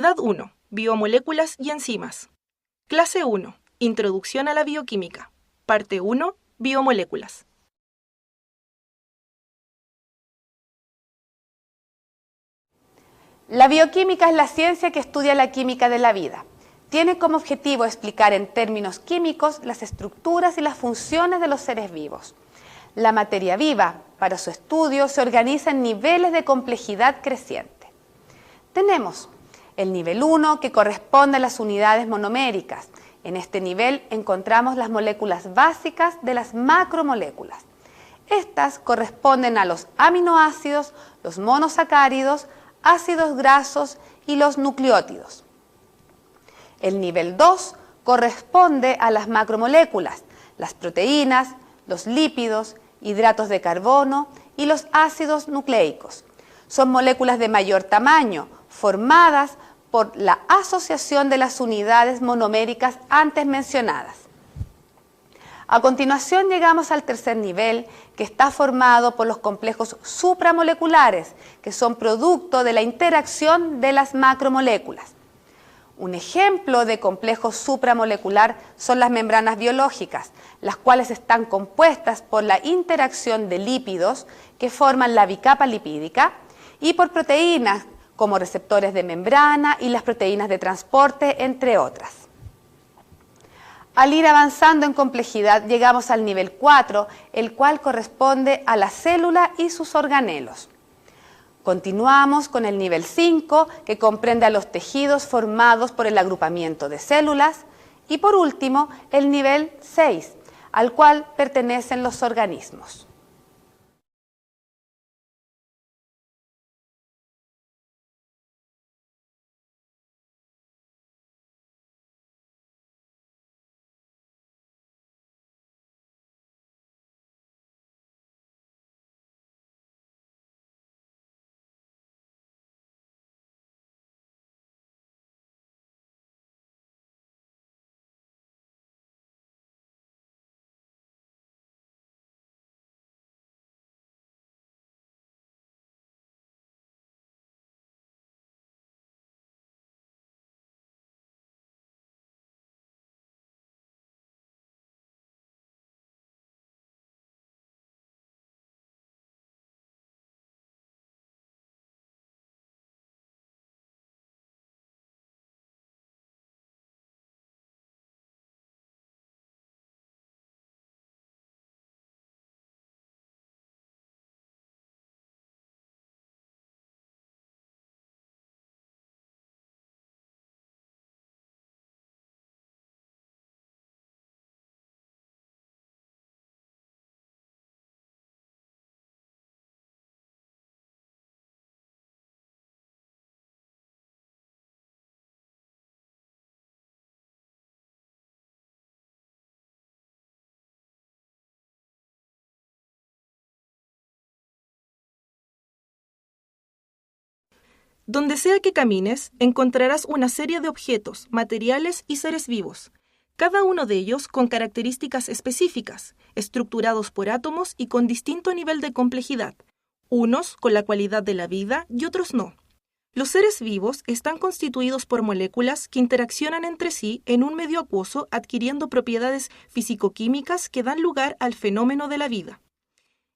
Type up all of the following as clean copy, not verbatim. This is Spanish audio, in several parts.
Unidad 1. Biomoléculas y enzimas. Clase 1. Introducción a la bioquímica. Parte 1. Biomoléculas. La bioquímica es la ciencia que estudia la química de la vida. Tiene como objetivo explicar en términos químicos las estructuras y las funciones de los seres vivos. La materia viva, para su estudio, se organiza en niveles de complejidad creciente. Tenemos el nivel 1, que corresponde a las unidades monoméricas. En este nivel encontramos las moléculas básicas de las macromoléculas. Estas corresponden a los aminoácidos, los monosacáridos, ácidos grasos y los nucleótidos. El nivel 2 corresponde a las macromoléculas, las proteínas, los lípidos, hidratos de carbono y los ácidos nucleicos. Son moléculas de mayor tamaño, formadas por la asociación de las unidades monoméricas antes mencionadas. A continuación llegamos al tercer nivel, que está formado por los complejos supramoleculares, que son producto de la interacción de las macromoléculas. Un ejemplo de complejo supramolecular son las membranas biológicas, las cuales están compuestas por la interacción de lípidos que forman la bicapa lipídica y por proteínas como receptores de membrana y las proteínas de transporte, entre otras. Al ir avanzando en complejidad llegamos al nivel 4, el cual corresponde a la célula y sus organelos. Continuamos con el nivel 5, que comprende a los tejidos formados por el agrupamiento de células, y por último el nivel 6, al cual pertenecen los organismos. Donde sea que camines, encontrarás una serie de objetos, materiales y seres vivos, cada uno de ellos con características específicas, estructurados por átomos y con distinto nivel de complejidad, unos con la cualidad de la vida y otros no. Los seres vivos están constituidos por moléculas que interaccionan entre sí en un medio acuoso, adquiriendo propiedades físico-químicas que dan lugar al fenómeno de la vida.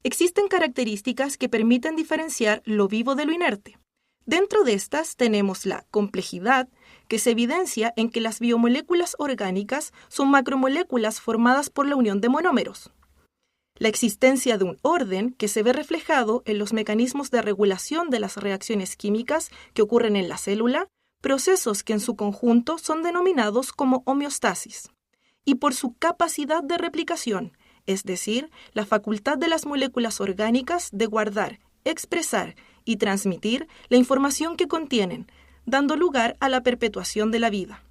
Existen características que permiten diferenciar lo vivo de lo inerte. Dentro de estas tenemos la complejidad, que se evidencia en que las biomoléculas orgánicas son macromoléculas formadas por la unión de monómeros. La existencia de un orden, que se ve reflejado en los mecanismos de regulación de las reacciones químicas que ocurren en la célula, procesos que en su conjunto son denominados como homeostasis. Y por su capacidad de replicación, es decir, la facultad de las moléculas orgánicas de guardar, expresar y transmitir la información que contienen, dando lugar a la perpetuación de la vida.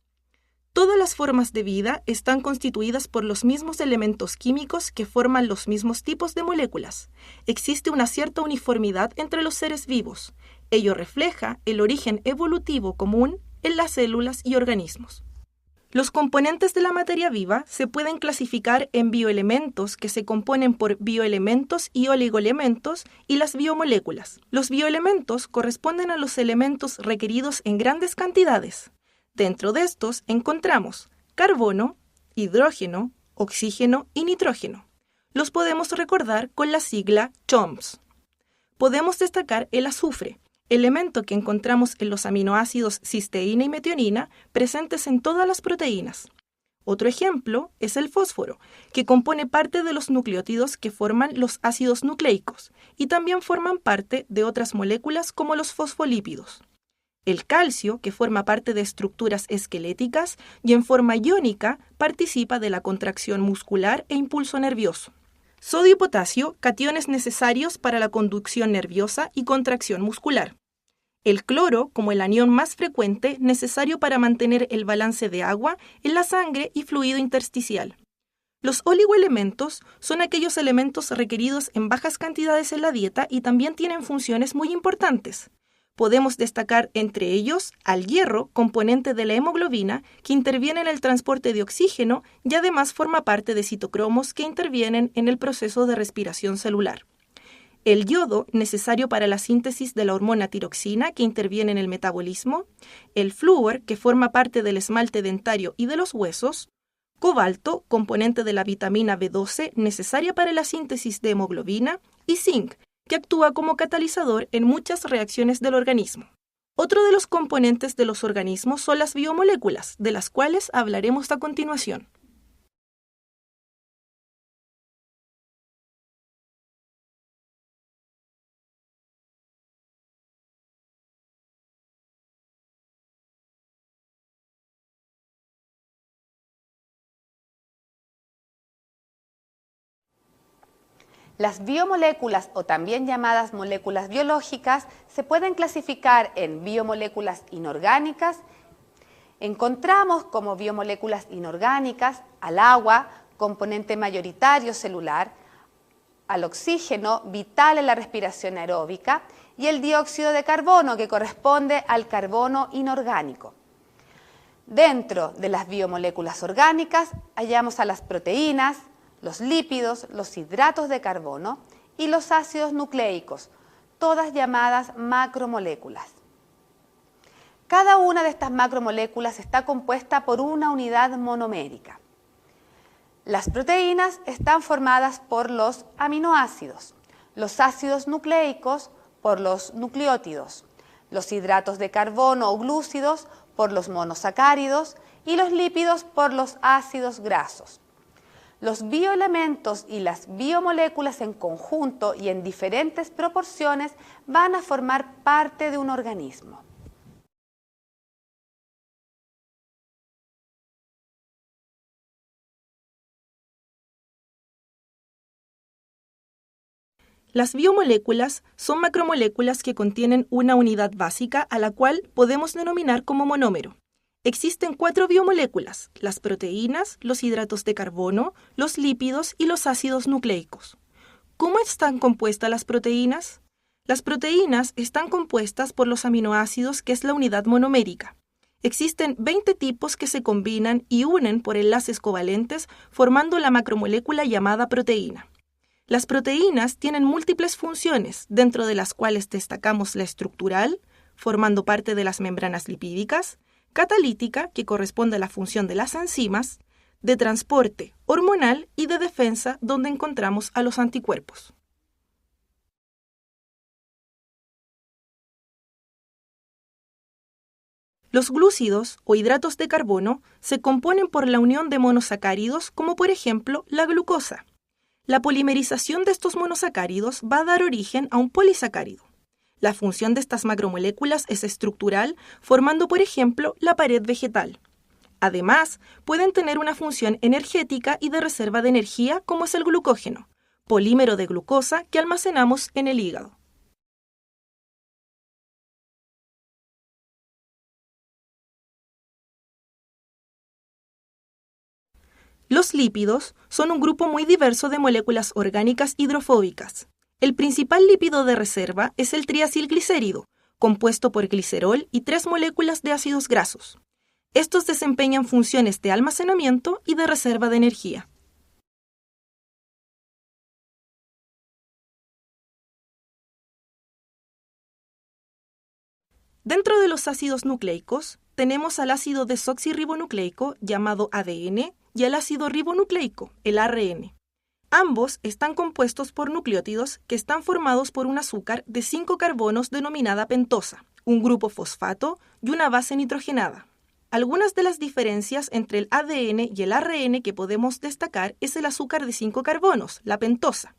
Todas las formas de vida están constituidas por los mismos elementos químicos que forman los mismos tipos de moléculas. Existe una cierta uniformidad entre los seres vivos. Ello refleja el origen evolutivo común en las células y organismos. Los componentes de la materia viva se pueden clasificar en bioelementos, que se componen por bioelementos y oligoelementos, y las biomoléculas. Los bioelementos corresponden a los elementos requeridos en grandes cantidades. Dentro de estos encontramos carbono, hidrógeno, oxígeno y nitrógeno. Los podemos recordar con la sigla CHOMS. Podemos destacar el azufre, elemento que encontramos en los aminoácidos cisteína y metionina presentes en todas las proteínas. Otro ejemplo es el fósforo, que compone parte de los nucleótidos que forman los ácidos nucleicos y también forman parte de otras moléculas como los fosfolípidos. El calcio, que forma parte de estructuras esqueléticas y en forma iónica participa de la contracción muscular e impulso nervioso. Sodio y potasio, cationes necesarios para la conducción nerviosa y contracción muscular. El cloro, como el anión más frecuente, necesario para mantener el balance de agua en la sangre y fluido intersticial. Los oligoelementos son aquellos elementos requeridos en bajas cantidades en la dieta y también tienen funciones muy importantes. Podemos destacar entre ellos al hierro, componente de la hemoglobina, que interviene en el transporte de oxígeno y además forma parte de citocromos que intervienen en el proceso de respiración celular. El yodo, necesario para la síntesis de la hormona tiroxina, que interviene en el metabolismo. El flúor, que forma parte del esmalte dentario y de los huesos. Cobalto, componente de la vitamina B12, necesaria para la síntesis de hemoglobina. Y zinc, que actúa como catalizador en muchas reacciones del organismo. Otro de los componentes de los organismos son las biomoléculas, de las cuales hablaremos a continuación. Las biomoléculas, o también llamadas moléculas biológicas, se pueden clasificar en biomoléculas inorgánicas. Encontramos como biomoléculas inorgánicas al agua, componente mayoritario celular, al oxígeno, vital en la respiración aeróbica, y el dióxido de carbono, que corresponde al carbono inorgánico. Dentro de las biomoléculas orgánicas hallamos a las proteínas, los lípidos, los hidratos de carbono y los ácidos nucleicos, todas llamadas macromoléculas. Cada una de estas macromoléculas está compuesta por una unidad monomérica. Las proteínas están formadas por los aminoácidos, los ácidos nucleicos por los nucleótidos, los hidratos de carbono o glúcidos por los monosacáridos y los lípidos por los ácidos grasos. Los bioelementos y las biomoléculas en conjunto y en diferentes proporciones van a formar parte de un organismo. Las biomoléculas son macromoléculas que contienen una unidad básica a la cual podemos denominar como monómero. Existen 4 biomoléculas: las proteínas, los hidratos de carbono, los lípidos y los ácidos nucleicos. ¿Cómo están compuestas las proteínas? Las proteínas están compuestas por los aminoácidos, que es la unidad monomérica. Existen 20 tipos que se combinan y unen por enlaces covalentes, formando la macromolécula llamada proteína. Las proteínas tienen múltiples funciones, dentro de las cuales destacamos la estructural, formando parte de las membranas lipídicas, catalítica, que corresponde a la función de las enzimas, de transporte, hormonal y de defensa, donde encontramos a los anticuerpos. Los glúcidos o hidratos de carbono se componen por la unión de monosacáridos, como por ejemplo la glucosa. La polimerización de estos monosacáridos va a dar origen a un polisacárido. La función de estas macromoléculas es estructural, formando, por ejemplo, la pared vegetal. Además, pueden tener una función energética y de reserva de energía, como es el glucógeno, polímero de glucosa que almacenamos en el hígado. Los lípidos son un grupo muy diverso de moléculas orgánicas hidrofóbicas. El principal lípido de reserva es el triacilglicérido, compuesto por glicerol y 3 moléculas de ácidos grasos. Estos desempeñan funciones de almacenamiento y de reserva de energía. Dentro de los ácidos nucleicos, tenemos al ácido desoxirribonucleico, llamado ADN, y al ácido ribonucleico, el ARN. Ambos están compuestos por nucleótidos que están formados por un azúcar de 5 carbonos denominada pentosa, un grupo fosfato y una base nitrogenada. Algunas de las diferencias entre el ADN y el ARN que podemos destacar es el azúcar de 5 carbonos, la pentosa,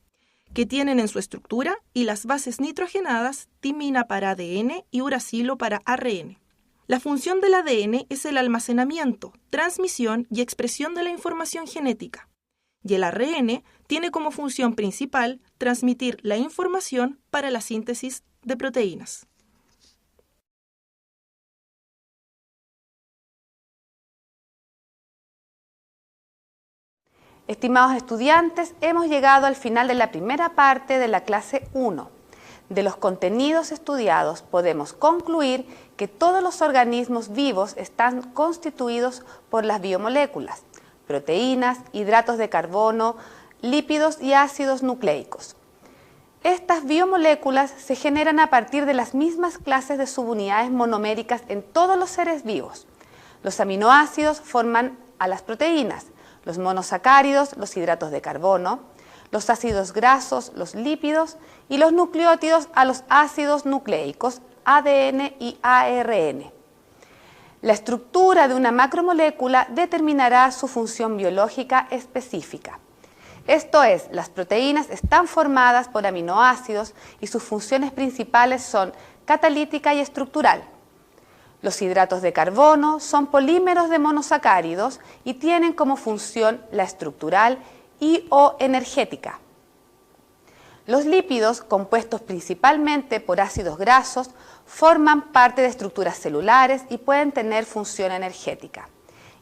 que tienen en su estructura, y las bases nitrogenadas timina para ADN y uracilo para ARN. La función del ADN es el almacenamiento, transmisión y expresión de la información genética, y el ARN tiene como función principal transmitir la información para la síntesis de proteínas. Estimados estudiantes, hemos llegado al final de la primera parte de la clase 1. De los contenidos estudiados podemos concluir que todos los organismos vivos están constituidos por las biomoléculas, proteínas, hidratos de carbono, lípidos y ácidos nucleicos. Estas biomoléculas se generan a partir de las mismas clases de subunidades monoméricas en todos los seres vivos. Los aminoácidos forman a las proteínas, los monosacáridos, los hidratos de carbono, los ácidos grasos, los lípidos, y los nucleótidos a los ácidos nucleicos, ADN y ARN. La estructura de una macromolécula determinará su función biológica específica. Esto es, las proteínas están formadas por aminoácidos y sus funciones principales son catalítica y estructural. Los hidratos de carbono son polímeros de monosacáridos y tienen como función la estructural y o energética. Los lípidos, compuestos principalmente por ácidos grasos, forman parte de estructuras celulares y pueden tener función energética.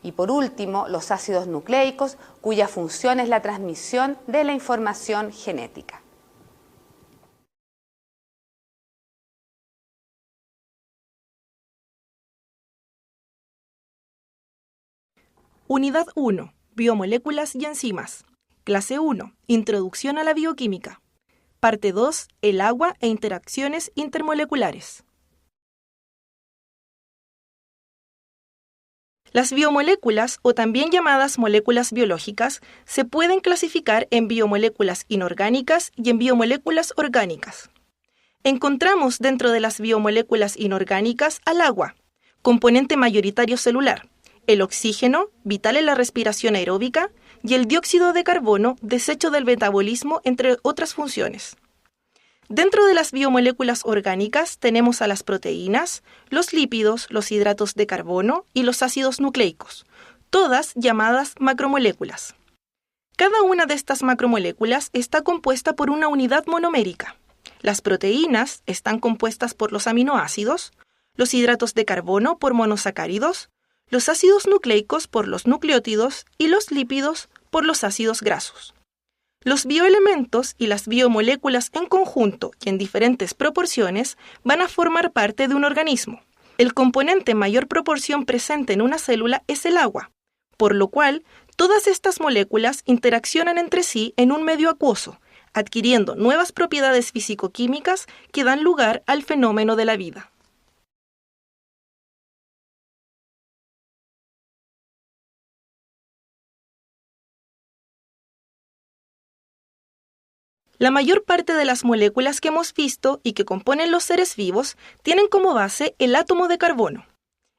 Y por último, los ácidos nucleicos, cuya función es la transmisión de la información genética. Unidad 1. Biomoléculas y enzimas. Clase 1. Introducción a la bioquímica. Parte 2. El agua e interacciones intermoleculares. Las biomoléculas, o también llamadas moléculas biológicas, se pueden clasificar en biomoléculas inorgánicas y en biomoléculas orgánicas. Encontramos dentro de las biomoléculas inorgánicas al agua, componente mayoritario celular, el oxígeno, vital en la respiración aeróbica, y el dióxido de carbono, desecho del metabolismo, entre otras funciones. Dentro de las biomoléculas orgánicas tenemos a las proteínas, los lípidos, los hidratos de carbono y los ácidos nucleicos, todas llamadas macromoléculas. Cada una de estas macromoléculas está compuesta por una unidad monomérica. Las proteínas están compuestas por los aminoácidos, los hidratos de carbono por monosacáridos, los ácidos nucleicos por los nucleótidos y los lípidos por los ácidos grasos. Los bioelementos y las biomoléculas en conjunto y en diferentes proporciones van a formar parte de un organismo. El componente en mayor proporción presente en una célula es el agua, por lo cual todas estas moléculas interaccionan entre sí en un medio acuoso, adquiriendo nuevas propiedades físico-químicas que dan lugar al fenómeno de la vida. La mayor parte de las moléculas que hemos visto y que componen los seres vivos tienen como base el átomo de carbono.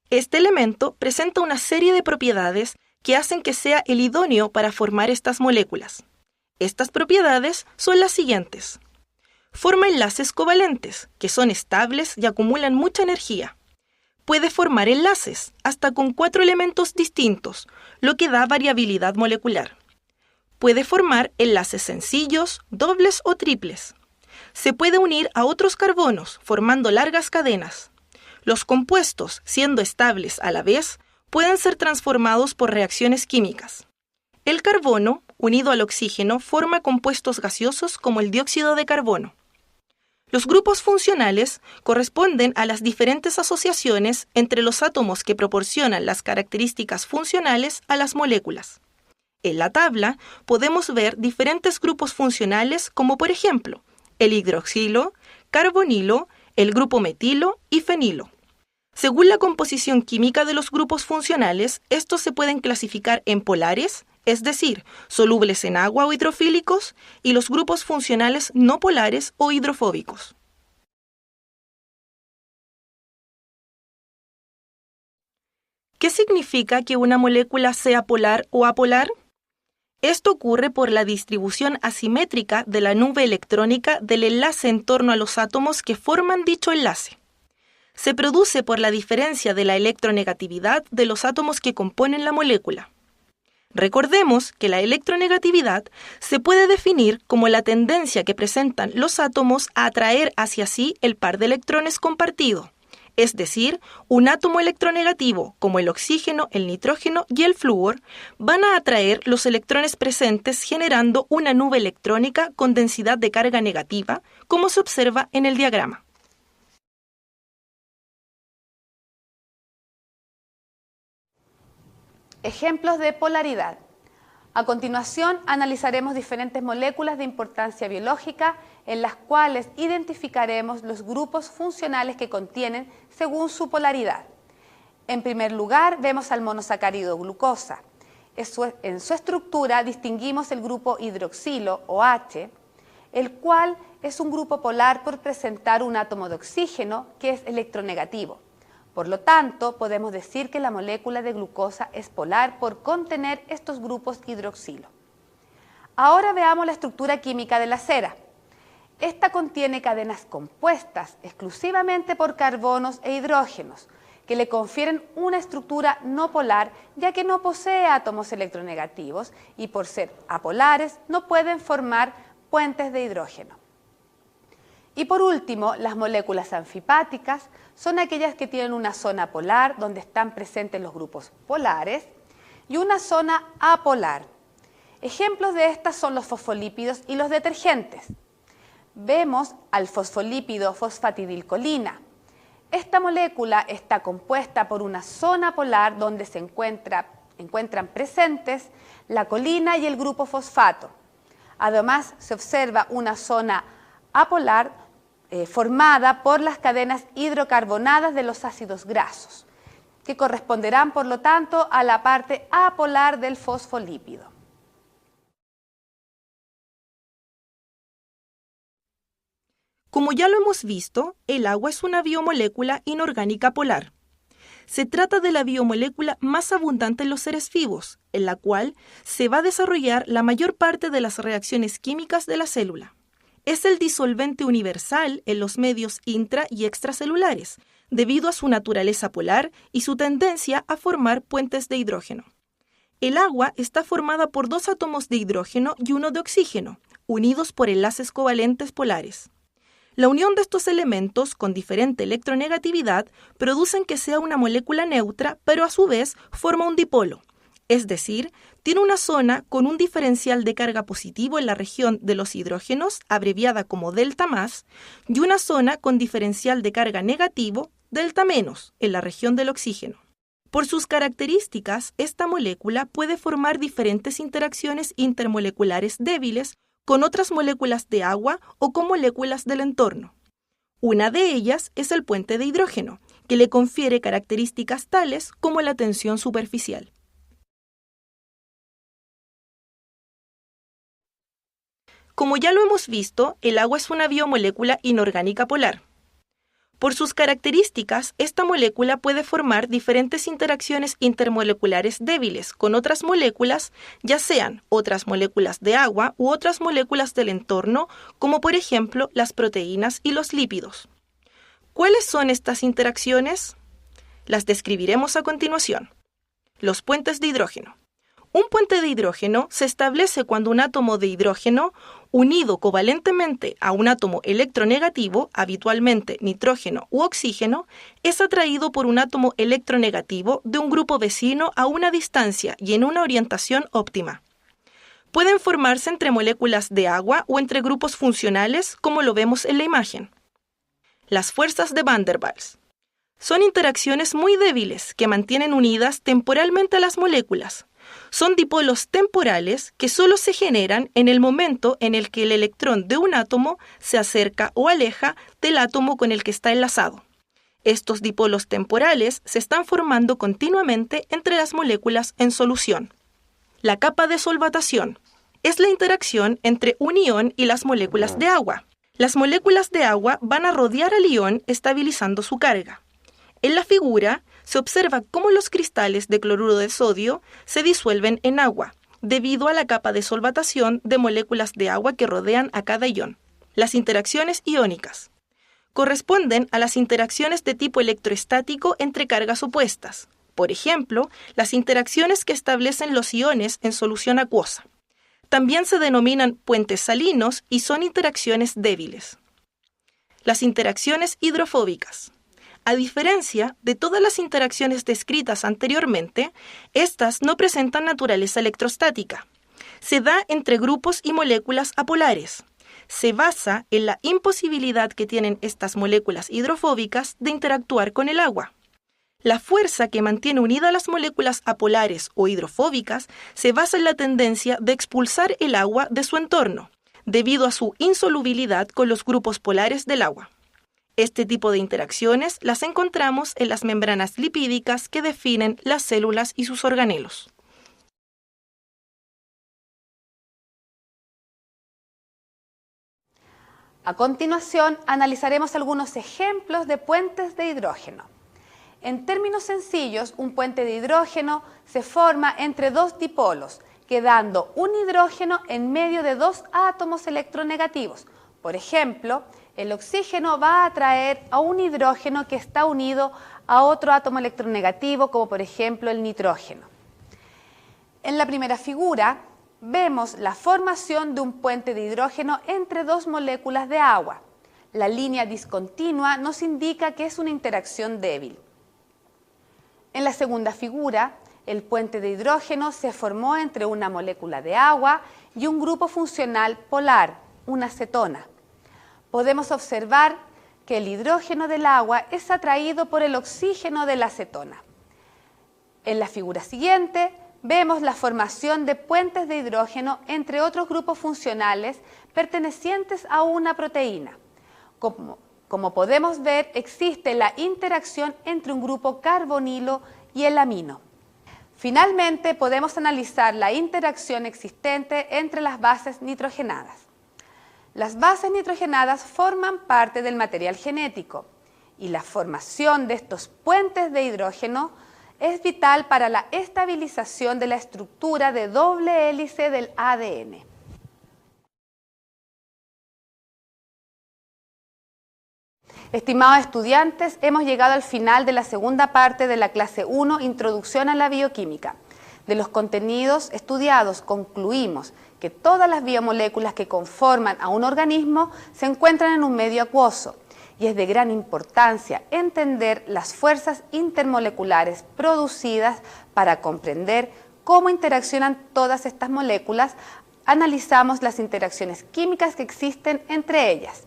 Este elemento presenta una serie de propiedades que hacen que sea el idóneo para formar estas moléculas. Estas propiedades son las siguientes. Forma enlaces covalentes, que son estables y acumulan mucha energía. Puede formar enlaces, hasta con 4 elementos distintos, lo que da variabilidad molecular. Puede formar enlaces sencillos, dobles o triples. Se puede unir a otros carbonos, formando largas cadenas. Los compuestos, siendo estables a la vez, pueden ser transformados por reacciones químicas. El carbono, unido al oxígeno, forma compuestos gaseosos como el dióxido de carbono. Los grupos funcionales corresponden a las diferentes asociaciones entre los átomos que proporcionan las características funcionales a las moléculas. En la tabla podemos ver diferentes grupos funcionales como por ejemplo el hidroxilo, carbonilo, el grupo metilo y fenilo. Según la composición química de los grupos funcionales, estos se pueden clasificar en polares, es decir, solubles en agua o hidrofílicos, y los grupos funcionales no polares o hidrofóbicos. ¿Qué significa que una molécula sea polar o apolar? Esto ocurre por la distribución asimétrica de la nube electrónica del enlace en torno a los átomos que forman dicho enlace. Se produce por la diferencia de la electronegatividad de los átomos que componen la molécula. Recordemos que la electronegatividad se puede definir como la tendencia que presentan los átomos a atraer hacia sí el par de electrones compartido, es decir, un átomo electronegativo, como el oxígeno, el nitrógeno y el flúor, van a atraer los electrones presentes generando una nube electrónica con densidad de carga negativa, como se observa en el diagrama. Ejemplos de polaridad. A continuación, analizaremos diferentes moléculas de importancia biológica en las cuales identificaremos los grupos funcionales que contienen según su polaridad. En primer lugar, vemos al monosacárido glucosa. En su estructura distinguimos el grupo hidroxilo o H, el cual es un grupo polar por presentar un átomo de oxígeno que es electronegativo. Por lo tanto, podemos decir que la molécula de glucosa es polar por contener estos grupos hidroxilo. Ahora veamos la estructura química de la cera. Esta contiene cadenas compuestas exclusivamente por carbonos e hidrógenos, que le confieren una estructura no polar, ya que no posee átomos electronegativos y por ser apolares no pueden formar puentes de hidrógeno. Y por último, las moléculas anfipáticas son aquellas que tienen una zona polar donde están presentes los grupos polares y una zona apolar. Ejemplos de estas son los fosfolípidos y los detergentes. Vemos al fosfolípido fosfatidilcolina. Esta molécula está compuesta por una zona polar donde se encuentran presentes la colina y el grupo fosfato. Además, se observa una zona apolar formada por las cadenas hidrocarbonadas de los ácidos grasos, que corresponderán, por lo tanto, a la parte apolar del fosfolípido. Como ya lo hemos visto, el agua es una biomolécula inorgánica polar. Se trata de la biomolécula más abundante en los seres vivos, en la cual se va a desarrollar la mayor parte de las reacciones químicas de la célula. Es el disolvente universal en los medios intra- y extracelulares, debido a su naturaleza polar y su tendencia a formar puentes de hidrógeno. El agua está formada por 2 átomos de hidrógeno y 1 de oxígeno, unidos por enlaces covalentes polares. La unión de estos elementos con diferente electronegatividad producen que sea una molécula neutra, pero a su vez forma un dipolo, es decir, tiene una zona con un diferencial de carga positivo en la región de los hidrógenos, abreviada como delta+, y una zona con diferencial de carga negativo, delta-, en la región del oxígeno. Por sus características, esta molécula puede formar diferentes interacciones intermoleculares débiles con otras moléculas de agua o con moléculas del entorno. Una de ellas es el puente de hidrógeno, que le confiere características tales como la tensión superficial. Como ya lo hemos visto, el agua es una biomolécula inorgánica polar. Por sus características, esta molécula puede formar diferentes interacciones intermoleculares débiles con otras moléculas, ya sean otras moléculas de agua u otras moléculas del entorno, como por ejemplo las proteínas y los lípidos. ¿Cuáles son estas interacciones? Las describiremos a continuación. Los puentes de hidrógeno. Un puente de hidrógeno se establece cuando un átomo de hidrógeno, unido covalentemente a un átomo electronegativo, habitualmente nitrógeno u oxígeno, es atraído por un átomo electronegativo de un grupo vecino a una distancia y en una orientación óptima. Pueden formarse entre moléculas de agua o entre grupos funcionales, como lo vemos en la imagen. Las fuerzas de Van der Waals. Son interacciones muy débiles que mantienen unidas temporalmente a las moléculas. Son dipolos temporales que solo se generan en el momento en el que el electrón de un átomo se acerca o aleja del átomo con el que está enlazado. Estos dipolos temporales se están formando continuamente entre las moléculas en solución. La capa de solvatación es la interacción entre un ion y las moléculas de agua. Las moléculas de agua van a rodear al ion estabilizando su carga. En la figura se observa cómo los cristales de cloruro de sodio se disuelven en agua, debido a la capa de solvatación de moléculas de agua que rodean a cada ion. Las interacciones iónicas corresponden a las interacciones de tipo electroestático entre cargas opuestas. Por ejemplo, las interacciones que establecen los iones en solución acuosa. También se denominan puentes salinos y son interacciones débiles. Las interacciones hidrofóbicas. A diferencia de todas las interacciones descritas anteriormente, estas no presentan naturaleza electrostática. Se da entre grupos y moléculas apolares. Se basa en la imposibilidad que tienen estas moléculas hidrofóbicas de interactuar con el agua. La fuerza que mantiene unidas las moléculas apolares o hidrofóbicas se basa en la tendencia de expulsar el agua de su entorno, debido a su insolubilidad con los grupos polares del agua. Este tipo de interacciones las encontramos en las membranas lipídicas que definen las células y sus organelos. A continuación, analizaremos algunos ejemplos de puentes de hidrógeno. En términos sencillos, un puente de hidrógeno se forma entre dos dipolos, quedando un hidrógeno en medio de dos átomos electronegativos. Por ejemplo, el oxígeno va a atraer a un hidrógeno que está unido a otro átomo electronegativo, como por ejemplo el nitrógeno. En la primera figura vemos la formación de un puente de hidrógeno entre dos moléculas de agua. La línea discontinua nos indica que es una interacción débil. En la segunda figura, el puente de hidrógeno se formó entre una molécula de agua y un grupo funcional polar, una cetona. Podemos observar que el hidrógeno del agua es atraído por el oxígeno de la cetona. En la figura siguiente vemos la formación de puentes de hidrógeno entre otros grupos funcionales pertenecientes a una proteína. Como podemos ver, existe la interacción entre un grupo carbonilo y el amino. Finalmente, podemos analizar la interacción existente entre las bases nitrogenadas. Las bases nitrogenadas forman parte del material genético y la formación de estos puentes de hidrógeno es vital para la estabilización de la estructura de doble hélice del ADN. Estimados estudiantes, hemos llegado al final de la segunda parte de la clase 1, Introducción a la Bioquímica. De los contenidos estudiados concluimos que todas las biomoléculas que conforman a un organismo se encuentran en un medio acuoso y es de gran importancia entender las fuerzas intermoleculares producidas para comprender cómo interaccionan todas estas moléculas. Analizamos las interacciones químicas que existen entre ellas.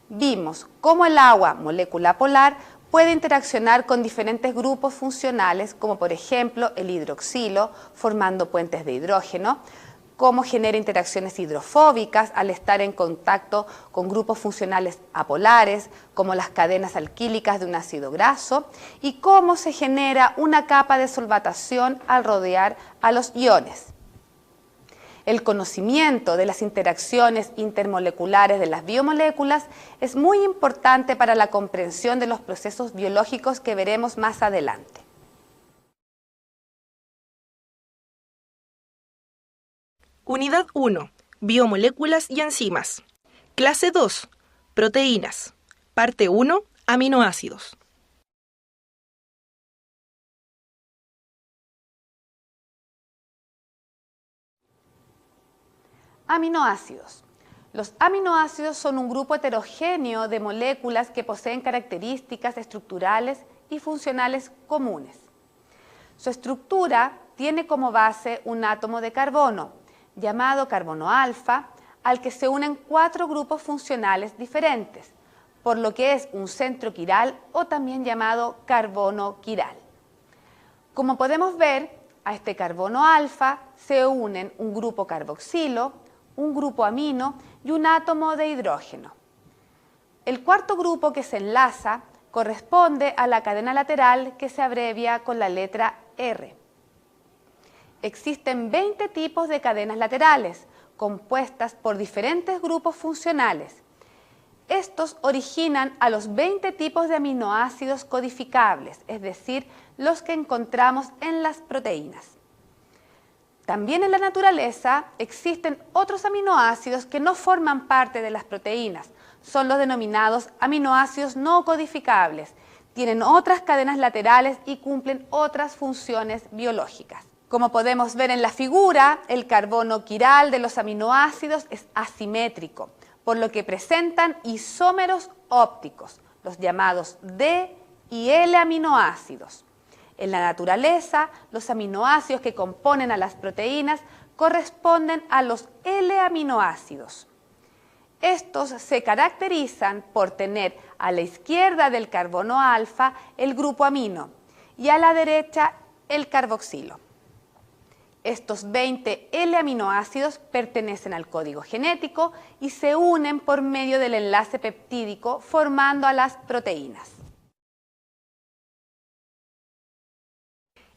Vimos cómo el agua, molécula polar, puede interaccionar con diferentes grupos funcionales, como por ejemplo el hidroxilo, formando puentes de hidrógeno, cómo genera interacciones hidrofóbicas al estar en contacto con grupos funcionales apolares, como las cadenas alquílicas de un ácido graso, y cómo se genera una capa de solvatación al rodear a los iones. El conocimiento de las interacciones intermoleculares de las biomoléculas es muy importante para la comprensión de los procesos biológicos que veremos más adelante. Unidad 1. Biomoléculas y enzimas. Clase 2. Proteínas. Parte 1. Aminoácidos. Aminoácidos. Los aminoácidos son un grupo heterogéneo de moléculas que poseen características estructurales y funcionales comunes. Su estructura tiene como base un átomo de carbono, llamado carbono alfa, al que se unen 4 grupos funcionales diferentes. por lo que es un centro quiral o también llamado carbono quiral. Como podemos ver, a este carbono alfa se unen un grupo carboxilo, un grupo amino y un átomo de hidrógeno. El cuarto grupo que se enlaza corresponde a la cadena lateral que se abrevia con la letra R. Existen 20 tipos de cadenas laterales, compuestas por diferentes grupos funcionales. Estos originan a los 20 tipos de aminoácidos codificables, es decir, los que encontramos en las proteínas. También en la naturaleza existen otros aminoácidos que no forman parte de las proteínas. Son los denominados aminoácidos no codificables. Tienen otras cadenas laterales y cumplen otras funciones biológicas. Como podemos ver en la figura, el carbono quiral de los aminoácidos es asimétrico, por lo que presentan isómeros ópticos, los llamados D y L aminoácidos. En la naturaleza, los aminoácidos que componen a las proteínas corresponden a los L aminoácidos. Estos se caracterizan por tener a la izquierda del carbono alfa el grupo amino y a la derecha el carboxilo. Estos 20 L-aminoácidos pertenecen al código genético y se unen por medio del enlace peptídico formando a las proteínas.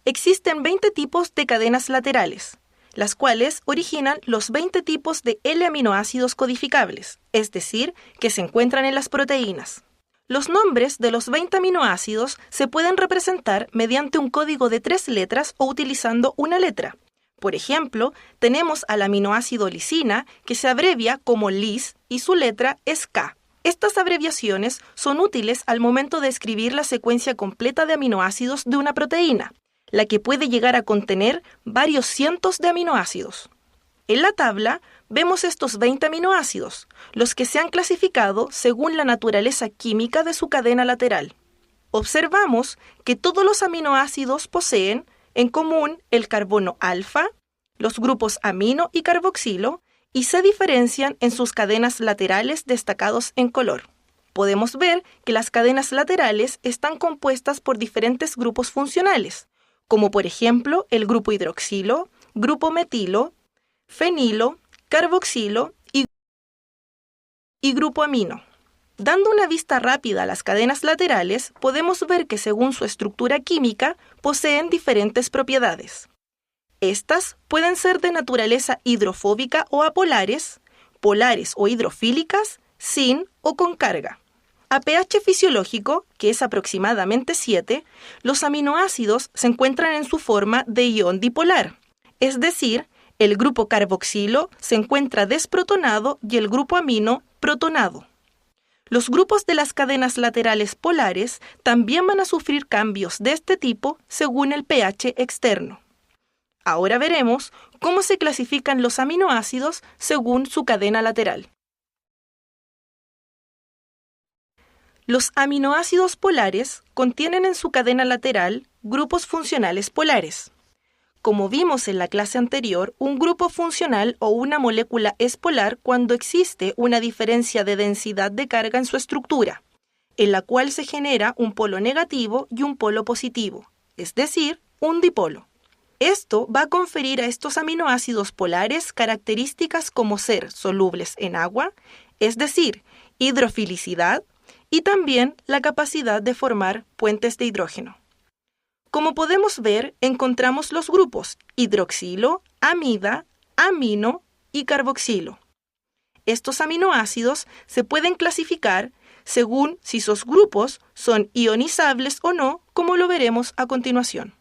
Existen 20 tipos de cadenas laterales, las cuales originan los 20 tipos de L-aminoácidos codificables, es decir, que se encuentran en las proteínas. Los nombres de los 20 aminoácidos se pueden representar mediante un código de 3 letras o utilizando una letra. Por ejemplo, tenemos al aminoácido lisina, que se abrevia como LIS y su letra es K. Estas abreviaciones son útiles al momento de escribir la secuencia completa de aminoácidos de una proteína, la que puede llegar a contener varios cientos de aminoácidos. En la tabla vemos estos 20 aminoácidos, los que se han clasificado según la naturaleza química de su cadena lateral. Observamos que todos los aminoácidos poseen en común el carbono alfa, los grupos amino y carboxilo, y se diferencian en sus cadenas laterales destacados en color. Podemos ver que las cadenas laterales están compuestas por diferentes grupos funcionales, como por ejemplo el grupo hidroxilo, grupo metilo, fenilo, carboxilo y grupo amino. Dando una vista rápida a las cadenas laterales, podemos ver que según su estructura química, poseen diferentes propiedades. Estas pueden ser de naturaleza hidrofóbica o apolares, polares o hidrofílicas, sin o con carga. A pH fisiológico, que es aproximadamente 7, los aminoácidos se encuentran en su forma de ion dipolar, es decir, el grupo carboxilo se encuentra desprotonado y el grupo amino protonado. Los grupos de las cadenas laterales polares también van a sufrir cambios de este tipo según el pH externo. Ahora veremos cómo se clasifican los aminoácidos según su cadena lateral. Los aminoácidos polares contienen en su cadena lateral grupos funcionales polares. Como vimos en la clase anterior, un grupo funcional o una molécula es polar cuando existe una diferencia de densidad de carga en su estructura, en la cual se genera un polo negativo y un polo positivo, es decir, un dipolo. Esto va a conferir a estos aminoácidos polares características como ser solubles en agua, es decir, hidrofilicidad, y también la capacidad de formar puentes de hidrógeno. Como podemos ver, encontramos los grupos hidroxilo, amida, amino y carboxilo. Estos aminoácidos se pueden clasificar según si sus grupos son ionizables o no, como lo veremos a continuación.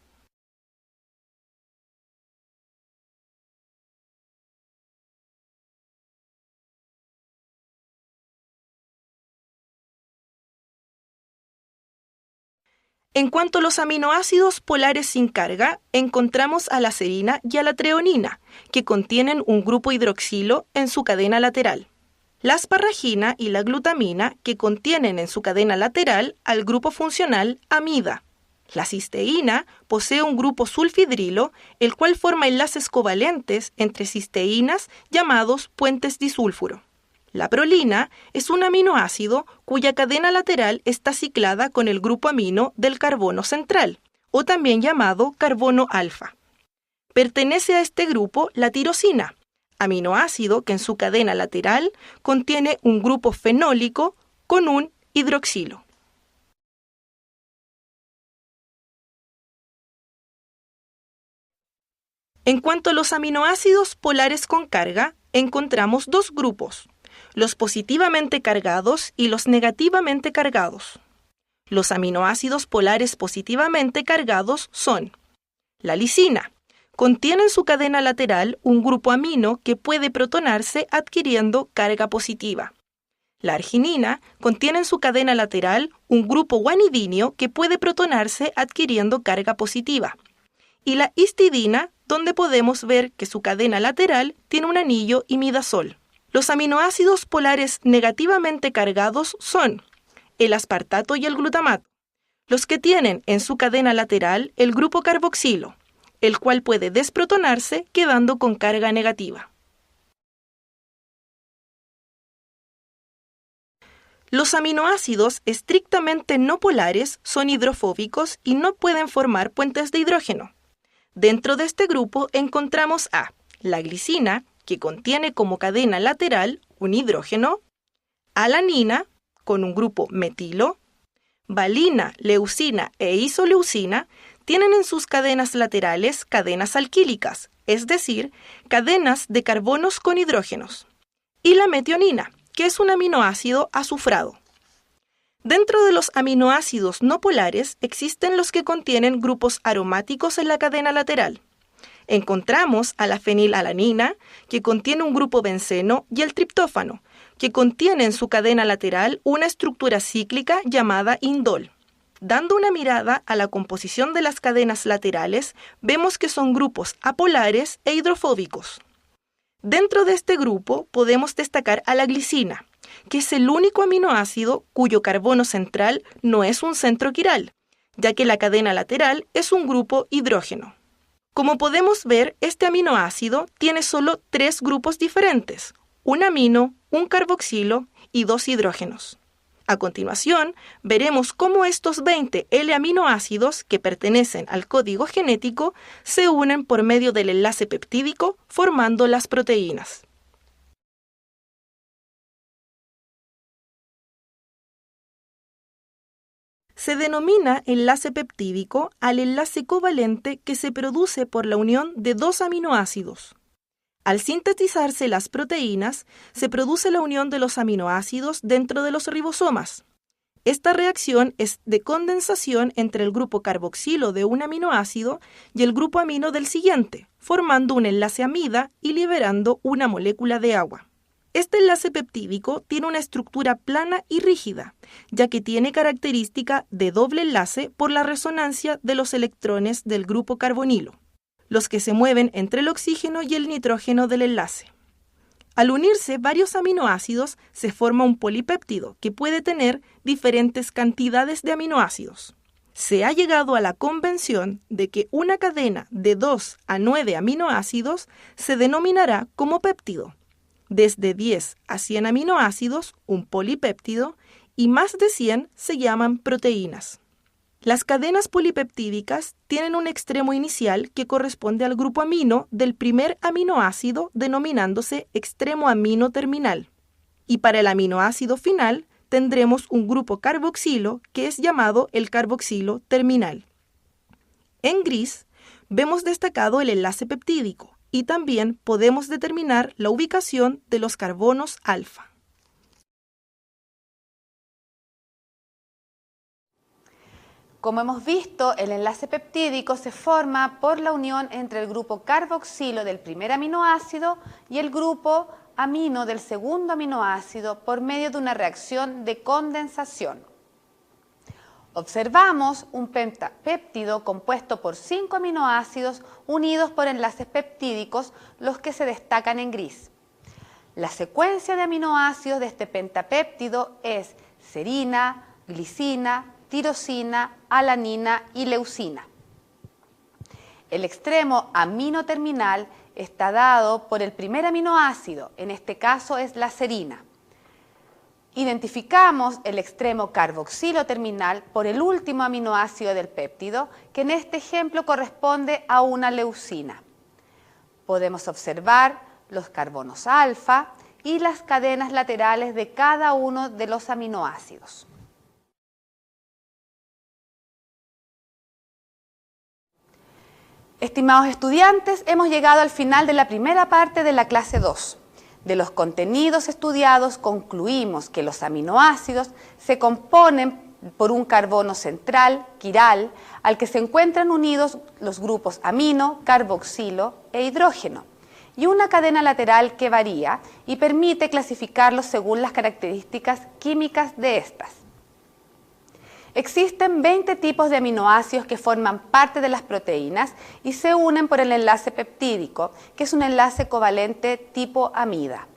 En cuanto a los aminoácidos polares sin carga, encontramos a la serina y a la treonina, que contienen un grupo hidroxilo en su cadena lateral. La asparragina y la glutamina, que contienen en su cadena lateral al grupo funcional amida. La cisteína posee un grupo sulfidrilo, el cual forma enlaces covalentes entre cisteínas llamados puentes disulfuro. La prolina es un aminoácido cuya cadena lateral está ciclada con el grupo amino del carbono central, o también llamado carbono alfa. Pertenece a este grupo la tirosina, aminoácido que en su cadena lateral contiene un grupo fenólico con un hidroxilo. En cuanto a los aminoácidos polares con carga, encontramos dos grupos, los positivamente cargados y los negativamente cargados. Los aminoácidos polares positivamente cargados son la lisina. Contiene en su cadena lateral un grupo amino que puede protonarse adquiriendo carga positiva. La arginina contiene en su cadena lateral un grupo guanidinio que puede protonarse adquiriendo carga positiva. Y la histidina, donde podemos ver que su cadena lateral tiene un anillo imidazol. Los aminoácidos polares negativamente cargados son el aspartato y el glutamato, los que tienen en su cadena lateral el grupo carboxilo, el cual puede desprotonarse quedando con carga negativa. Los aminoácidos estrictamente no polares son hidrofóbicos y no pueden formar puentes de hidrógeno. Dentro de este grupo encontramos a la glicina, que contiene como cadena lateral un hidrógeno, alanina, con un grupo metilo, valina, leucina e isoleucina tienen en sus cadenas laterales cadenas alquílicas, es decir, cadenas de carbonos con hidrógenos, y la metionina, que es un aminoácido azufrado. Dentro de los aminoácidos no polares existen los que contienen grupos aromáticos en la cadena lateral. Encontramos a la fenilalanina, que contiene un grupo benceno, y el triptófano, que contiene en su cadena lateral una estructura cíclica llamada indol. Dando una mirada a la composición de las cadenas laterales, vemos que son grupos apolares e hidrofóbicos. Dentro de este grupo podemos destacar a la glicina, que es el único aminoácido cuyo carbono central no es un centro quiral, ya que la cadena lateral es un grupo hidrógeno. Como podemos ver, este aminoácido tiene solo 3 grupos diferentes, un amino, un carboxilo y 2 hidrógenos. A continuación, veremos cómo estos 20 L-aminoácidos que pertenecen al código genético se unen por medio del enlace peptídico formando las proteínas. Se denomina enlace peptídico al enlace covalente que se produce por la unión de 2 aminoácidos. Al sintetizarse las proteínas, se produce la unión de los aminoácidos dentro de los ribosomas. Esta reacción es de condensación entre el grupo carboxilo de un aminoácido y el grupo amino del siguiente, formando un enlace amida y liberando una molécula de agua. Este enlace peptídico tiene una estructura plana y rígida, ya que tiene característica de doble enlace por la resonancia de los electrones del grupo carbonilo, los que se mueven entre el oxígeno y el nitrógeno del enlace. Al unirse varios aminoácidos, se forma un polipéptido que puede tener diferentes cantidades de aminoácidos. Se ha llegado a la convención de que una cadena de 2 a 9 aminoácidos se denominará como péptido. Desde 10 a 100 aminoácidos, un polipéptido, y más de 100 se llaman proteínas. Las cadenas polipeptídicas tienen un extremo inicial que corresponde al grupo amino del primer aminoácido, denominándose extremo amino terminal. Y para el aminoácido final tendremos un grupo carboxilo que es llamado el carboxilo terminal. En gris vemos destacado el enlace peptídico y también podemos determinar la ubicación de los carbonos alfa. Como hemos visto, el enlace peptídico se forma por la unión entre el grupo carboxilo del primer aminoácido y el grupo amino del segundo aminoácido por medio de una reacción de condensación. Observamos un pentapéptido compuesto por 5 aminoácidos unidos por enlaces peptídicos, los que se destacan en gris. La secuencia de aminoácidos de este pentapéptido es serina, glicina, tirosina, alanina y leucina. El extremo amino terminal está dado por el primer aminoácido, en este caso es la serina. Identificamos el extremo carboxilo terminal por el último aminoácido del péptido, que en este ejemplo corresponde a una leucina. Podemos observar los carbonos alfa y las cadenas laterales de cada uno de los aminoácidos. Estimados estudiantes, hemos llegado al final de la primera parte de la clase 2. De los contenidos estudiados concluimos que los aminoácidos se componen por un carbono central, quiral, al que se encuentran unidos los grupos amino, carboxilo e hidrógeno, y una cadena lateral que varía y permite clasificarlos según las características químicas de estas. Existen 20 tipos de aminoácidos que forman parte de las proteínas y se unen por el enlace peptídico, que es un enlace covalente tipo amida.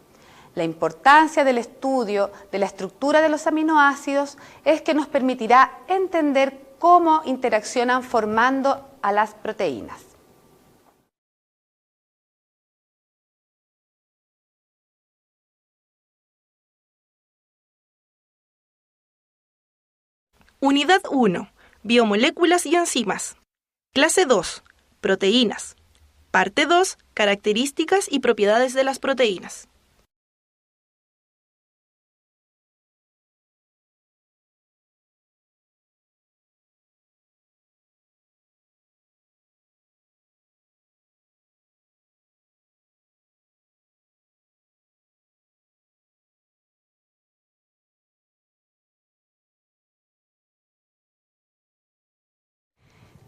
La importancia del estudio de la estructura de los aminoácidos es que nos permitirá entender cómo interaccionan formando a las proteínas. Unidad 1. Biomoléculas y enzimas. Clase 2. Proteínas. Parte 2. Características y propiedades de las proteínas.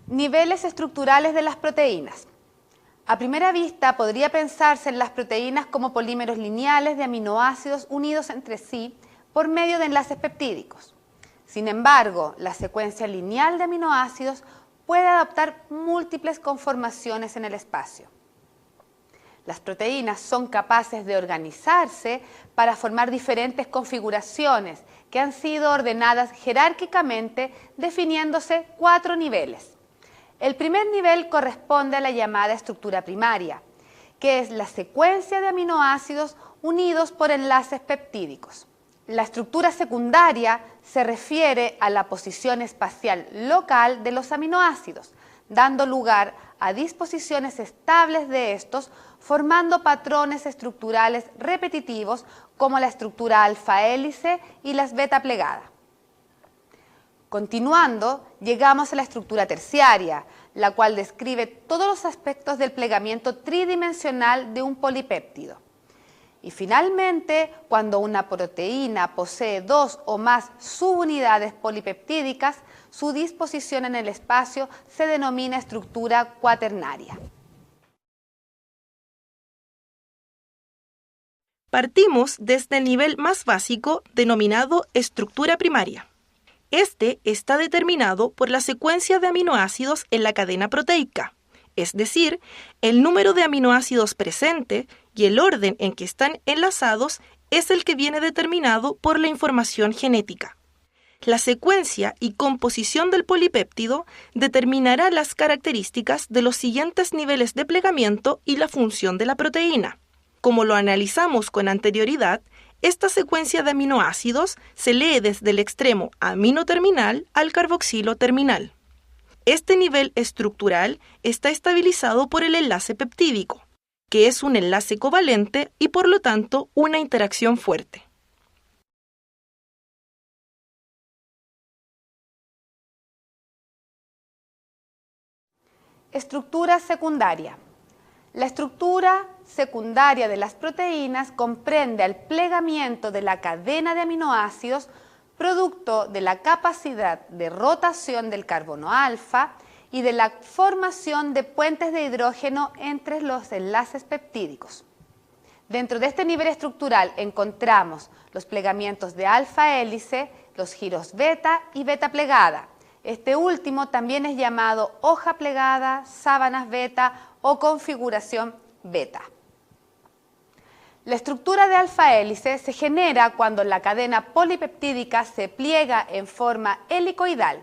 Niveles estructurales de las proteínas. A primera vista podría pensarse en las proteínas como polímeros lineales de aminoácidos unidos entre sí por medio de enlaces peptídicos. Sin embargo, la secuencia lineal de aminoácidos puede adoptar múltiples conformaciones en el espacio. Las proteínas son capaces de organizarse para formar diferentes configuraciones que han sido ordenadas jerárquicamente, definiéndose 4 niveles. El primer nivel corresponde a la llamada estructura primaria, que es la secuencia de aminoácidos unidos por enlaces peptídicos. La estructura secundaria se refiere a la posición espacial local de los aminoácidos, dando lugar a disposiciones estables de estos, formando patrones estructurales repetitivos como la estructura alfa-hélice y las beta plegada. Continuando, llegamos a la estructura terciaria, la cual describe todos los aspectos del plegamiento tridimensional de un polipéptido. Y finalmente, cuando una proteína posee 2 o más subunidades polipeptídicas, su disposición en el espacio se denomina estructura cuaternaria. Partimos desde el nivel más básico, denominado estructura primaria. Este está determinado por la secuencia de aminoácidos en la cadena proteica, es decir, el número de aminoácidos presente y el orden en que están enlazados es el que viene determinado por la información genética. La secuencia y composición del polipéptido determinará las características de los siguientes niveles de plegamiento y la función de la proteína. Como lo analizamos con anterioridad, esta secuencia de aminoácidos se lee desde el extremo amino terminal al carboxilo terminal. Este nivel estructural está estabilizado por el enlace peptídico, que es un enlace covalente y por lo tanto una interacción fuerte. Estructura secundaria. La estructura secundaria de las proteínas comprende el plegamiento de la cadena de aminoácidos producto de la capacidad de rotación del carbono alfa y de la formación de puentes de hidrógeno entre los enlaces peptídicos. Dentro de este nivel estructural encontramos los plegamientos de alfa-hélice, los giros beta y beta plegada. Este último también es llamado hoja plegada, sábanas beta o configuración beta. La estructura de alfa-hélice se genera cuando la cadena polipeptídica se pliega en forma helicoidal.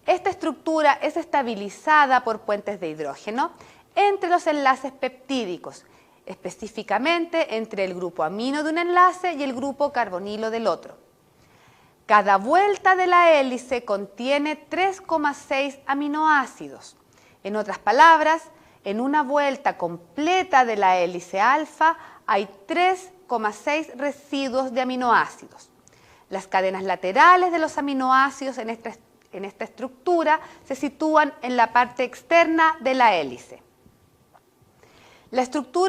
Esta estructura es estabilizada por puentes de hidrógeno entre los enlaces peptídicos, específicamente entre el grupo amino de un enlace y el grupo carbonilo del otro. Cada vuelta de la hélice contiene 3,6 aminoácidos. En otras palabras, en una vuelta completa de la hélice alfa hay 3,6 residuos de aminoácidos. Las cadenas laterales de los aminoácidos en esta estructura se sitúan en la parte externa de la hélice. La estructura